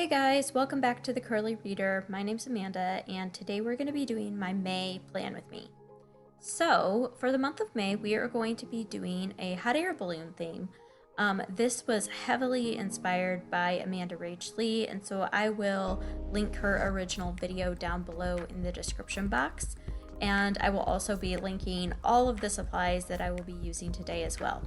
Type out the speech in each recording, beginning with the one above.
Hey guys, welcome back to the Curly Reader. My name's Amanda, and today we're going to be doing my May plan with me. So, for the month of May, we are going to be doing a hot air balloon theme. This was heavily inspired by Amanda Rach Lee, and so I will link her original video down below in the description box. And I will also be linking all of the supplies that I will be using today as well.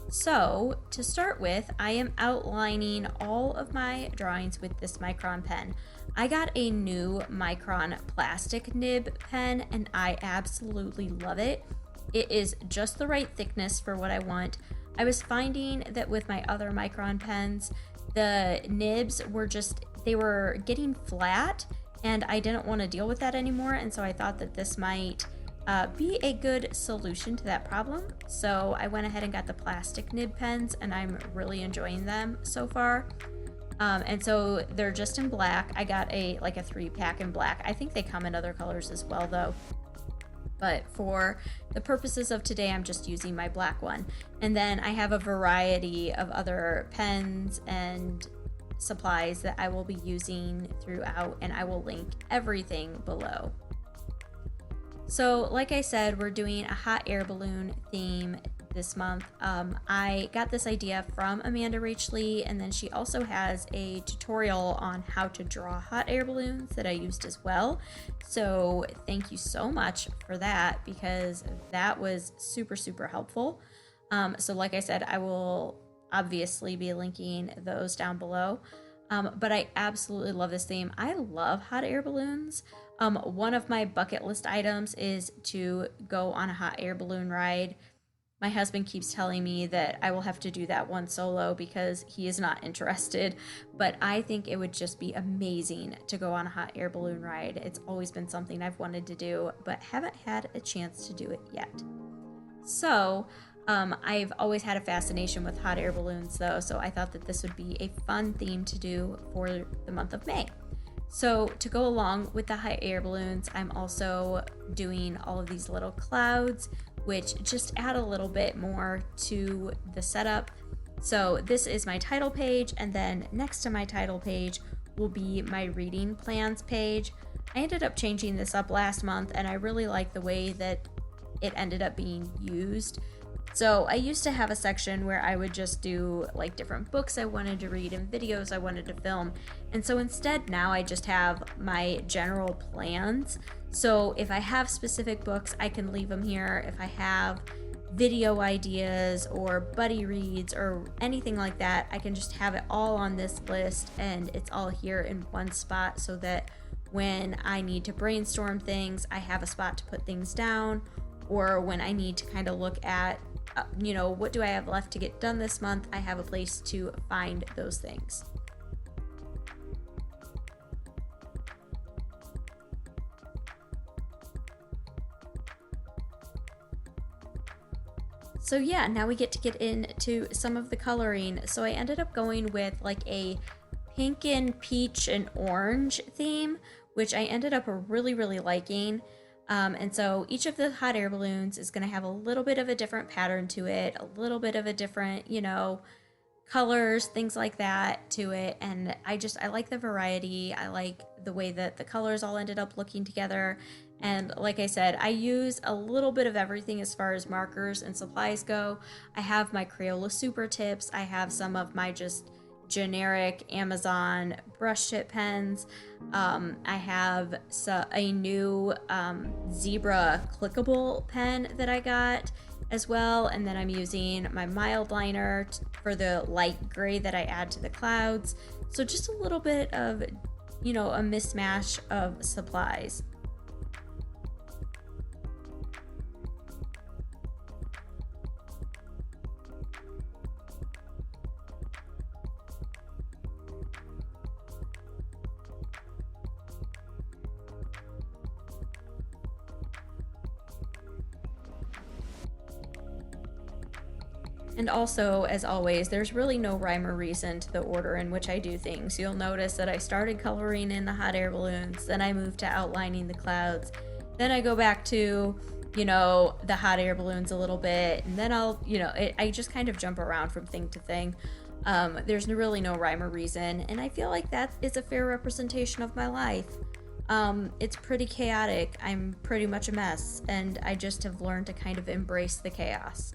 So, to start with, I am outlining all of my drawings with this Micron pen. I got a new Micron plastic nib pen and I absolutely love it. It is just the right thickness for what I want. I was finding that with my other Micron pens, the nibs were they were getting flat and I didn't want to deal with that anymore, and so I thought that this might be a good solution to that problem. So I went ahead and got the plastic nib pens and I'm really enjoying them so far. And so they're just in black. I got a 3-pack in black. I think they come in other colors as well though. But for the purposes of today, I'm just using my black one. And then I have a variety of other pens and supplies that I will be using throughout, and I will link everything below. So like I said, we're doing a hot air balloon theme this month. I got this idea from Amanda Rach Lee, and then she also has a tutorial on how to draw hot air balloons that I used as well. So thank you so much for that, because that was super helpful. So like I said, I will obviously be linking those down below. But I absolutely love this theme. I love hot air balloons. One of my bucket list items is to go on a hot air balloon ride. My husband keeps telling me that I will have to do that one solo because he is not interested, but I think it would just be amazing to go on a hot air balloon ride. It's always been something I've wanted to do, but haven't had a chance to do it yet. So, I've always had a fascination with hot air balloons though, so I thought that this would be a fun theme to do for the month of May. So to go along with the hot air balloons, I'm also doing all of these little clouds, which just add a little bit more to the setup. So this is my title page, and then next to my title page will be my reading plans page. I ended up changing this up last month, and I really like the way that it ended up being used. So I used to have a section where I would just do like different books I wanted to read and videos I wanted to film. And so instead now I just have my general plans. So if I have specific books, I can leave them here. If I have video ideas or buddy reads or anything like that, I can just have it all on this list, and it's all here in one spot, so that when I need to brainstorm things, I have a spot to put things down. Or when I need to kind of look at what do I have left to get done this month, I have a place to find those things. So yeah, now we get to get into some of the coloring. So I ended up going with like a pink and peach and orange theme, which I ended up really liking. And so each of the hot air balloons is going to have a little bit of a different pattern to it, a little bit of a different, colors, things like that to it. And I like the variety. I like the way that the colors all ended up looking together. And like I said, I use a little bit of everything as far as markers and supplies go. I have my Crayola Super Tips. I have some of my just generic Amazon brush tip pens. I have a new zebra clickable pen that I got as well, and then I'm using my mild liner for the light gray that I add to the clouds. So just a little bit of a mismatch of supplies. And also, as always, there's really no rhyme or reason to the order in which I do things. You'll notice that I started coloring in the hot air balloons, then I moved to outlining the clouds, then I go back to, the hot air balloons a little bit, and then I just kind of jump around from thing to thing. There's really no rhyme or reason, and I feel like that is a fair representation of my life. It's pretty chaotic. I'm pretty much a mess, and I just have learned to kind of embrace the chaos.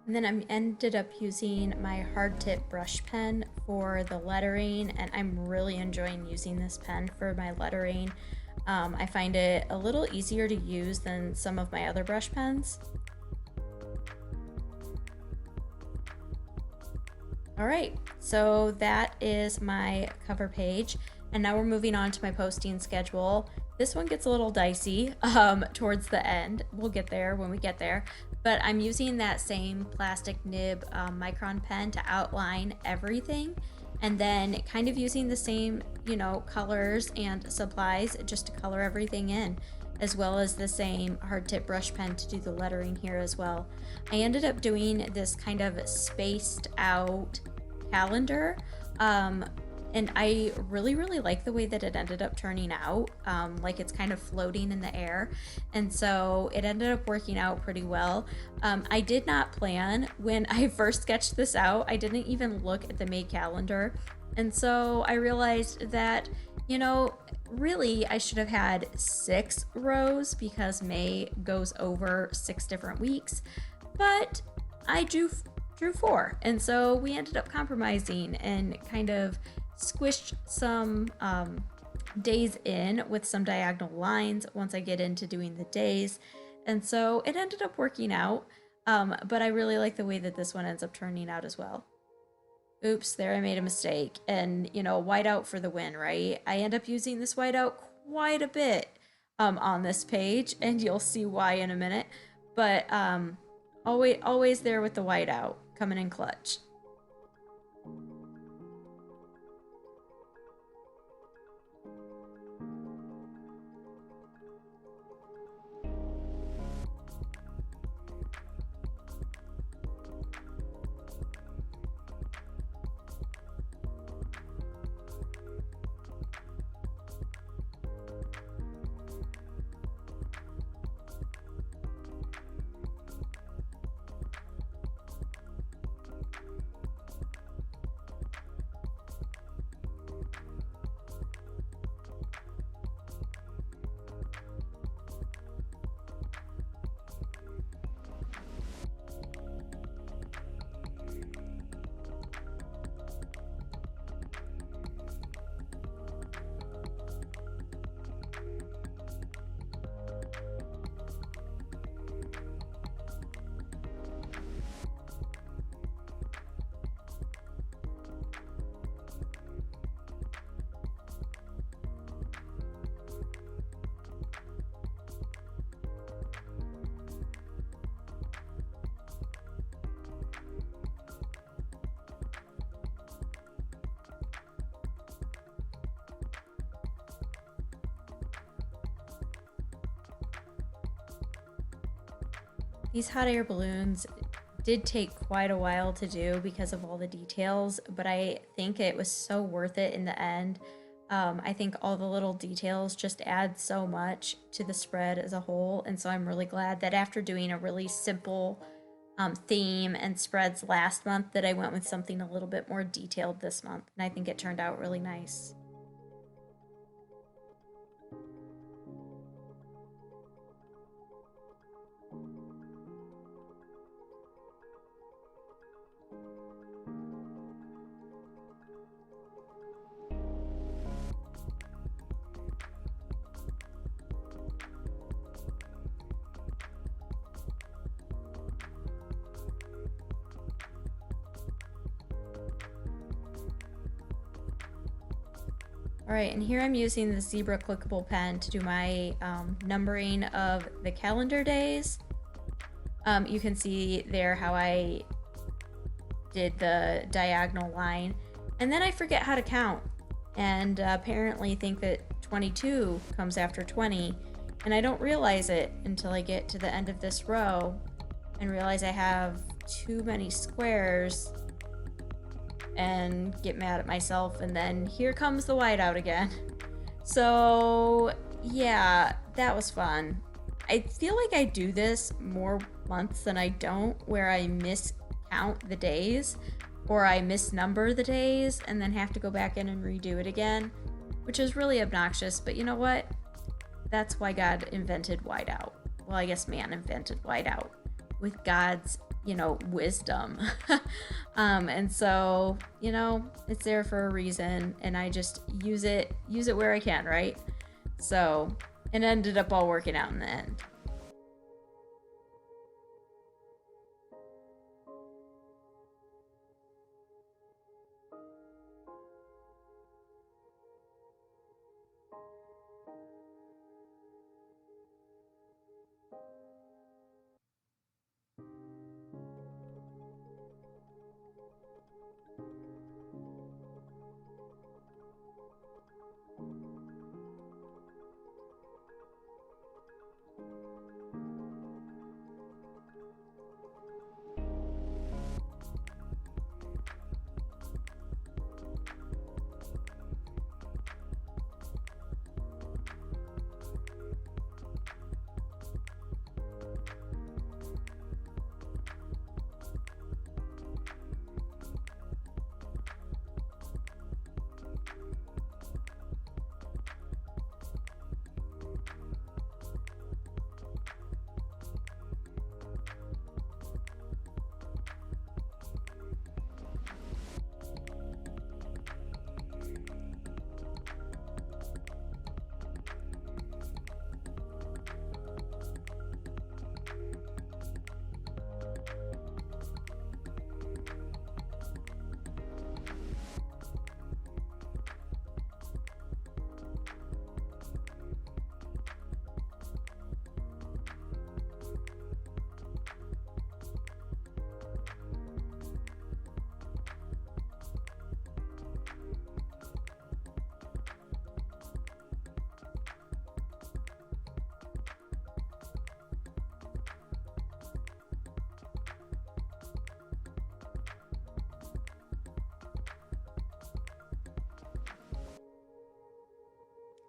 And then I ended up using my hard tip brush pen for the lettering, and I'm really enjoying using this pen for my lettering. I find it a little easier to use than some of my other brush pens. All right, so that is my cover page. And now we're moving on to my posting schedule. This one gets a little dicey towards the end. We'll get there when we get there. But I'm using that same plastic nib micron pen to outline everything. And then kind of using the same, colors and supplies just to color everything in, as well as the same hard tip brush pen to do the lettering here as well. I ended up doing this kind of spaced out calendar, and I really like the way that it ended up turning out. Like it's kind of floating in the air, and so it ended up working out pretty well. I did not plan when I first sketched this out. I didn't even look at the May calendar, and so I realized that really I should have had 6 rows because May goes over 6 different weeks, but I drew 4, and so we ended up compromising and kind of squished some days in with some diagonal lines once I get into doing the days, and so it ended up working out, but I really like the way that this one ends up turning out as well. Oops, there I made a mistake, and whiteout for the win, right? I end up using this whiteout quite a bit on this page, and you'll see why in a minute, but always there with the whiteout coming in clutch. These hot air balloons did take quite a while to do because of all the details, but I think it was so worth it in the end. I think all the little details just add so much to the spread as a whole, and so I'm really glad that after doing a really simple theme and spreads last month that I went with something a little bit more detailed this month, and I think it turned out really nice. All right, and here I'm using the Zebra clickable pen to do my numbering of the calendar days. You can see there how I did the diagonal line, and then I forget how to count, and apparently think that 22 comes after 20, and I don't realize it until I get to the end of this row and realize I have too many squares and get mad at myself, and then here comes the whiteout again. So yeah, that was fun. I feel like I do this more months than I don't, where I miscount the days or I misnumber the days and then have to go back in and redo it again, which is really obnoxious, but you know what? That's why God invented whiteout. Well, I guess man invented whiteout with God's wisdom. And so, it's there for a reason, and I just use it where I can, right? So it ended up all working out in the end.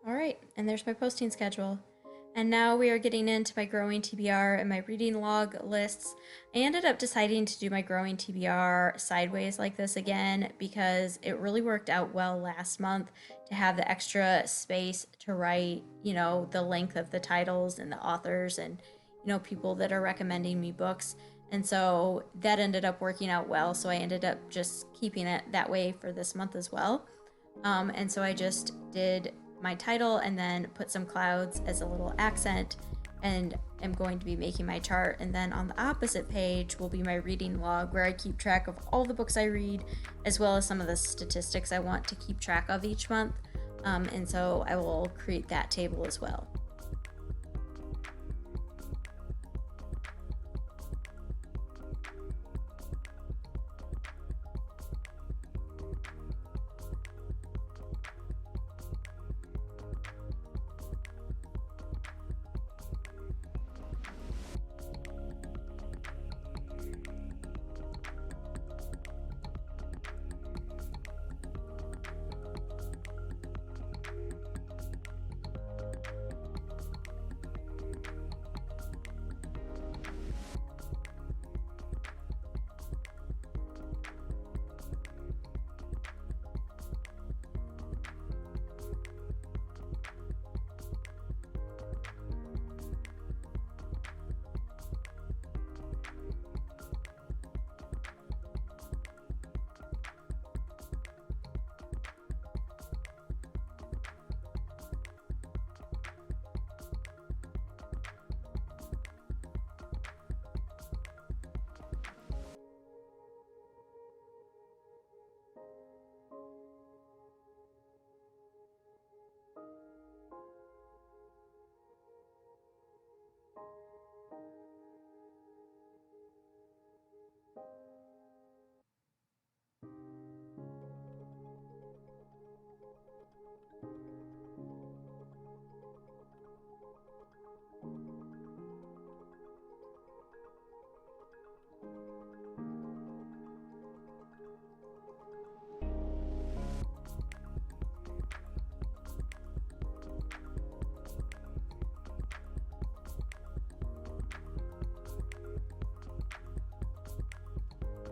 All right, and there's my posting schedule. And now we are getting into my growing TBR and my reading log lists. I ended up deciding to do my growing TBR sideways like this again because it really worked out well last month to have the extra space to write, the length of the titles and the authors and, people that are recommending me books. And so that ended up working out well. So I ended up just keeping it that way for this month as well. And so I just did my title and then put some clouds as a little accent, and I'm going to be making my chart. And then on the opposite page will be my reading log, where I keep track of all the books I read, as well as some of the statistics I want to keep track of each month. And so I will create that table as well.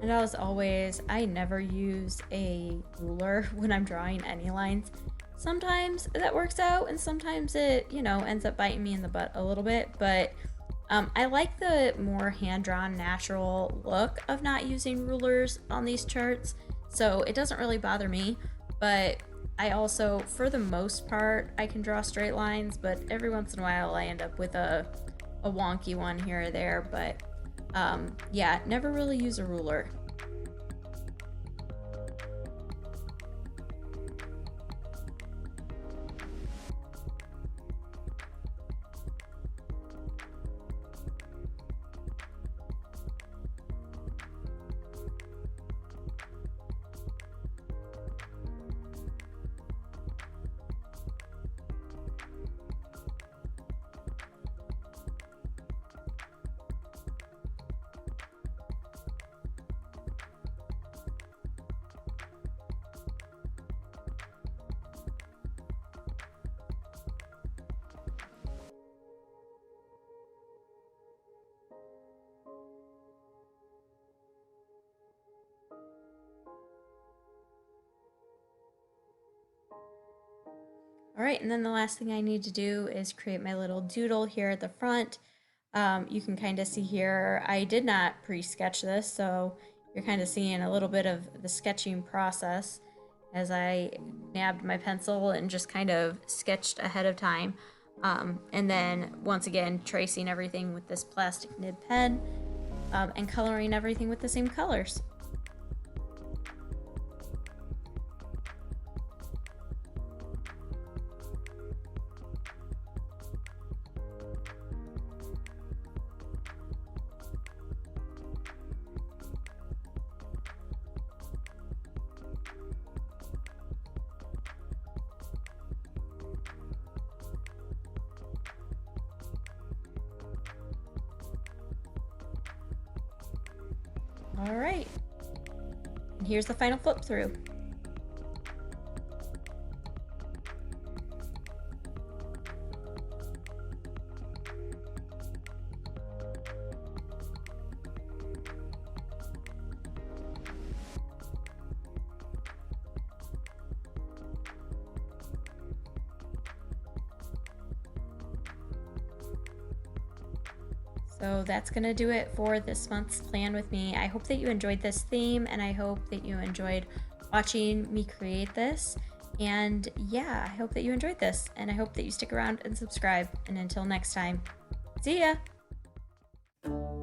And as always, I never use a ruler when I'm drawing any lines. Sometimes that works out, and sometimes it, ends up biting me in the butt a little bit. But I like the more hand-drawn, natural look of not using rulers on these charts, so it doesn't really bother me. But I also, for the most part, I can draw straight lines, but every once in a while I end up with a wonky one here or there, but yeah, never really use a ruler. All right, and then the last thing I need to do is create my little doodle here at the front. You can kind of see here, I did not pre-sketch this, so you're kind of seeing a little bit of the sketching process as I nabbed my pencil and just kind of sketched ahead of time. And then once again, tracing everything with this plastic nib pen and coloring everything with the same colors. All right, and here's the final flip through. So that's going to do it for this month's plan with me. I hope that you enjoyed this theme, and I hope that you enjoyed watching me create this. And yeah, I hope that you enjoyed this, and I hope that you stick around and subscribe. And until next time, see ya!